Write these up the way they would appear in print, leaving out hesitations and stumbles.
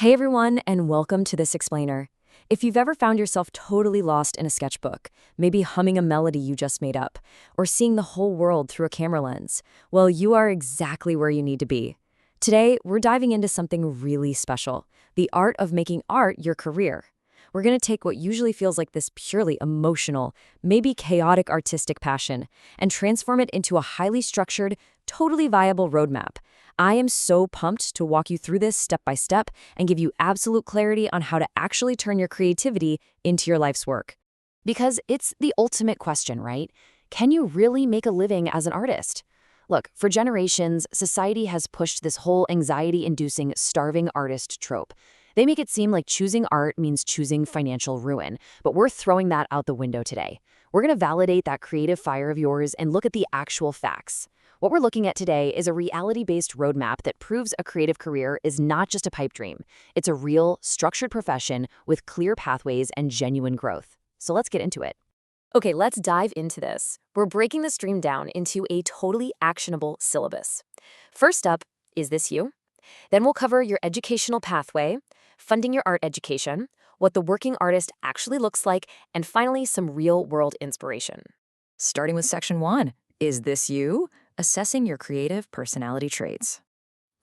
Hey everyone, and welcome to This Explainer. If you've ever found yourself totally lost in a sketchbook, maybe humming a melody you just made up, or seeing the whole world through a camera lens, well, you are exactly where you need to be. Today, we're diving into something really special, the art of making art your career. We're going to take what usually feels like this purely emotional, maybe chaotic artistic passion, and transform it into a highly structured, totally viable roadmap. I am so pumped to walk you through this step by step and give you absolute clarity on how to actually turn your creativity into your life's work. Because it's the ultimate question, right? Can you really make a living as an artist? Look, for generations, society has pushed this whole anxiety-inducing starving artist trope. They make it seem like choosing art means choosing financial ruin, but we're throwing that out the window today. We're going to validate that creative fire of yours and look at the actual facts. What we're looking at today is a reality-based roadmap that proves a creative career is not just a pipe dream. It's a real, structured profession with clear pathways and genuine growth. So let's get into it. Okay, let's dive into this. We're breaking the stream down into a totally actionable syllabus. First up, is this you? Then we'll cover your educational pathway, funding your art education, what the working artist actually looks like, and finally, some real-world inspiration. Starting with Section 1, is this you? Assessing your creative personality traits.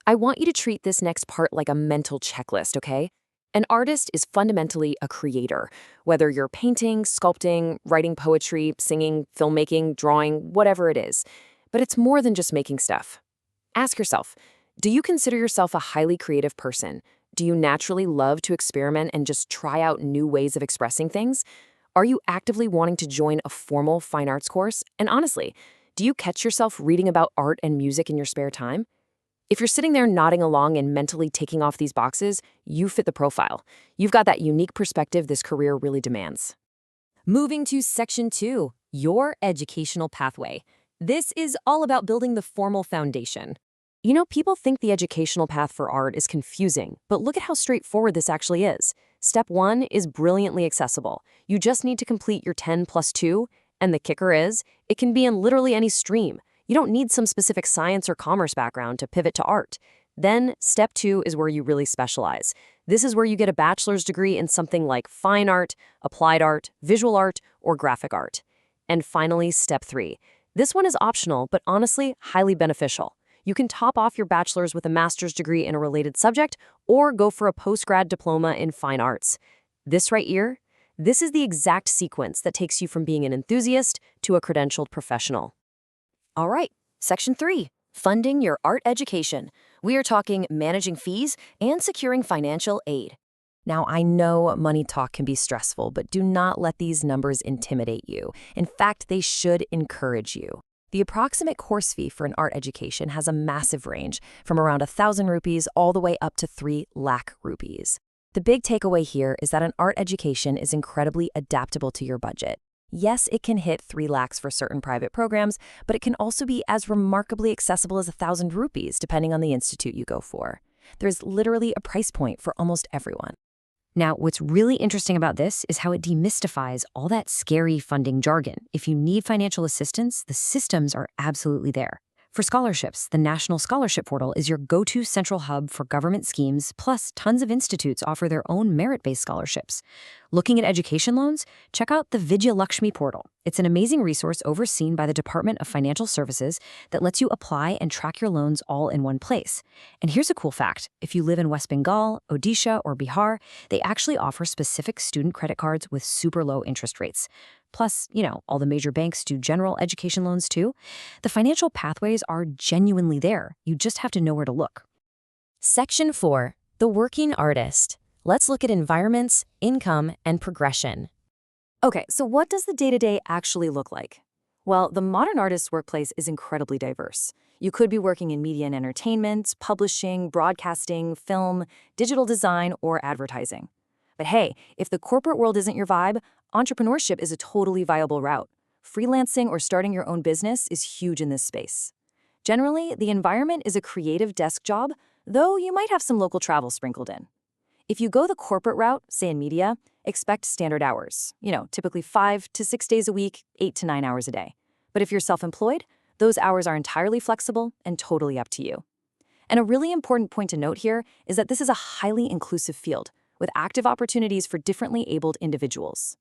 I want you to treat this next part like a mental checklist, okay? An artist is fundamentally a creator, whether you're painting, sculpting, writing poetry, singing, filmmaking, drawing, whatever it is. But it's more than just making stuff. Ask yourself, do you consider yourself a highly creative person? Do you naturally love to experiment and just try out new ways of expressing things? Are you actively wanting to join a formal fine arts course? And honestly, do you catch yourself reading about art and music in your spare time? If you're sitting there nodding along and mentally ticking off these boxes, you fit the profile. You've got that unique perspective this career really demands. Moving to Section 2, your educational pathway. This is all about building the formal foundation. You know, people think the educational path for art is confusing, but look at how straightforward this actually is. Step 1 is brilliantly accessible. You just need to complete your 10+2, and the kicker is, it can be in literally any stream. You don't need some specific science or commerce background to pivot to art. Then, Step 2 is where you really specialize. This is where you get a bachelor's degree in something like fine art, applied art, visual art, or graphic art. And finally, Step 3. This one is optional, but honestly, highly beneficial. You can top off your bachelor's with a master's degree in a related subject, or go for a postgrad diploma in fine arts. This right here, this is the exact sequence that takes you from being an enthusiast to a credentialed professional. All right, Section 3, funding your art education. We are talking managing fees and securing financial aid. Now, I know money talk can be stressful, but do not let these numbers intimidate you. In fact, they should encourage you. The approximate course fee for an art education has a massive range, from around 1,000 rupees all the way up to 3 lakh rupees. The big takeaway here is that an art education is incredibly adaptable to your budget. Yes, it can hit 3 lakhs for certain private programs, but it can also be as remarkably accessible as 1,000 rupees, depending on the institute you go for. There's literally a price point for almost everyone. Now, what's really interesting about this is how it demystifies all that scary funding jargon. If you need financial assistance, the systems are absolutely there. For scholarships, the National Scholarship Portal is your go-to central hub for government schemes, plus tons of institutes offer their own merit-based scholarships. Looking at education loans? Check out the Vidya Lakshmi Portal. It's an amazing resource overseen by the Department of Financial Services that lets you apply and track your loans all in one place. And here's a cool fact. If you live in West Bengal, Odisha, or Bihar, they actually offer specific student credit cards with super low interest rates. Plus, all the major banks do general education loans too. The financial pathways are genuinely there. You just have to know where to look. Section 4, the working artist. Let's look at environments, income, and progression. Okay, so what does the day-to-day actually look like? Well, the modern artist's workplace is incredibly diverse. You could be working in media and entertainment, publishing, broadcasting, film, digital design, or advertising. But hey, if the corporate world isn't your vibe, entrepreneurship is a totally viable route. Freelancing or starting your own business is huge in this space. Generally, the environment is a creative desk job, though you might have some local travel sprinkled in. If you go the corporate route, say in media, expect standard hours. Typically 5 to 6 days a week, 8 to 9 hours a day. But if you're self-employed, those hours are entirely flexible and totally up to you. And a really important point to note here is that this is a highly inclusive field, with active opportunities for differently abled individuals.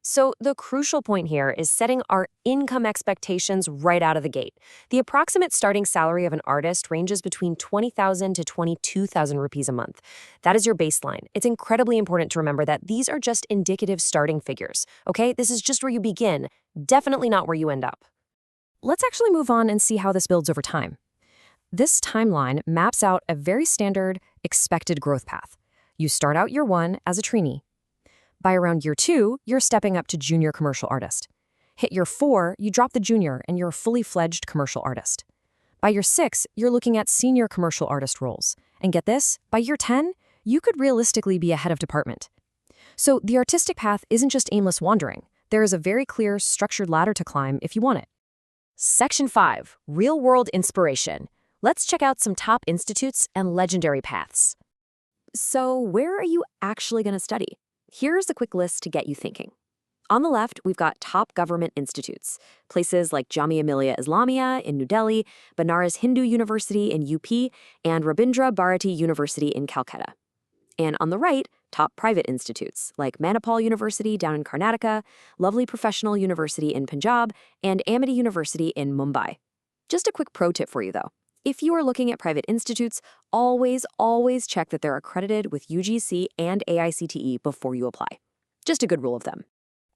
So the crucial point here is setting our income expectations right out of the gate. The approximate starting salary of an artist ranges between 20,000 to 22,000 rupees a month. That is your baseline. It's incredibly important to remember that these are just indicative starting figures, okay? This is just where you begin, definitely not where you end up. Let's actually move on and see how this builds over time. This timeline maps out a very standard expected growth path. You start out year 1 as a trainee. By around year 2, you're stepping up to junior commercial artist. Hit year 4, you drop the junior and you're a fully fledged commercial artist. By year 6, you're looking at senior commercial artist roles. And get this, by year 10, you could realistically be a head of department. So the artistic path isn't just aimless wandering. There is a very clear, structured ladder to climb if you want it. Section 5, Real-World Inspiration. Let's check out some top institutes and legendary paths. So where are you actually going to study? Here's a quick list to get you thinking. On the left, we've got top government institutes, places like Jamia Millia Islamia in New Delhi, Banaras Hindu University in UP, and Rabindra Bharati University in Calcutta. And on the right, top private institutes like Manipal University down in Karnataka, Lovely Professional University in Punjab, and Amity University in Mumbai. Just a quick pro tip for you, though. If you are looking at private institutes, always check that they're accredited with UGC and AICTE before you apply. Just a good rule of thumb.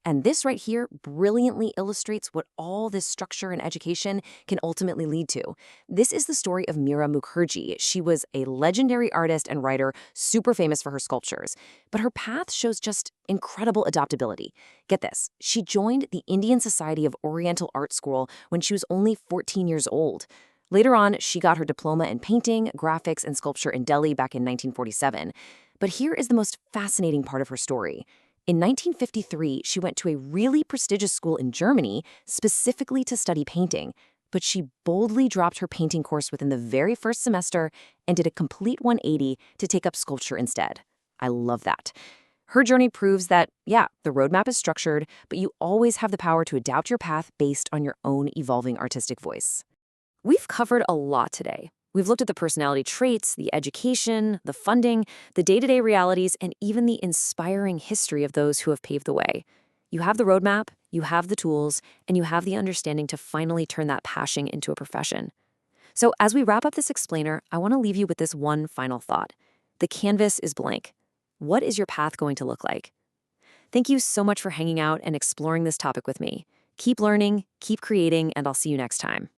And this right here brilliantly illustrates what all this structure and education can ultimately lead to. This is the story of Meera Mukherjee. She was a legendary artist and writer, super famous for her sculptures. But her path shows just incredible adaptability. Get this, she joined the Indian Society of Oriental Art School when she was only 14 years old. Later on, she got her diploma in painting, graphics, and sculpture in Delhi back in 1947. But here is the most fascinating part of her story. In 1953, she went to a really prestigious school in Germany specifically to study painting, but she boldly dropped her painting course within the very first semester and did a complete 180 to take up sculpture instead. I love that. Her journey proves that, yeah, the roadmap is structured, but you always have the power to adapt your path based on your own evolving artistic voice. We've covered a lot today. We've looked at the personality traits, the education, the funding, the day-to-day realities, and even the inspiring history of those who have paved the way. You have the roadmap, you have the tools, and you have the understanding to finally turn that passion into a profession. So as we wrap up this explainer, I want to leave you with this one final thought. The canvas is blank. What is your path going to look like? Thank you so much for hanging out and exploring this topic with me. Keep learning, keep creating, and I'll see you next time.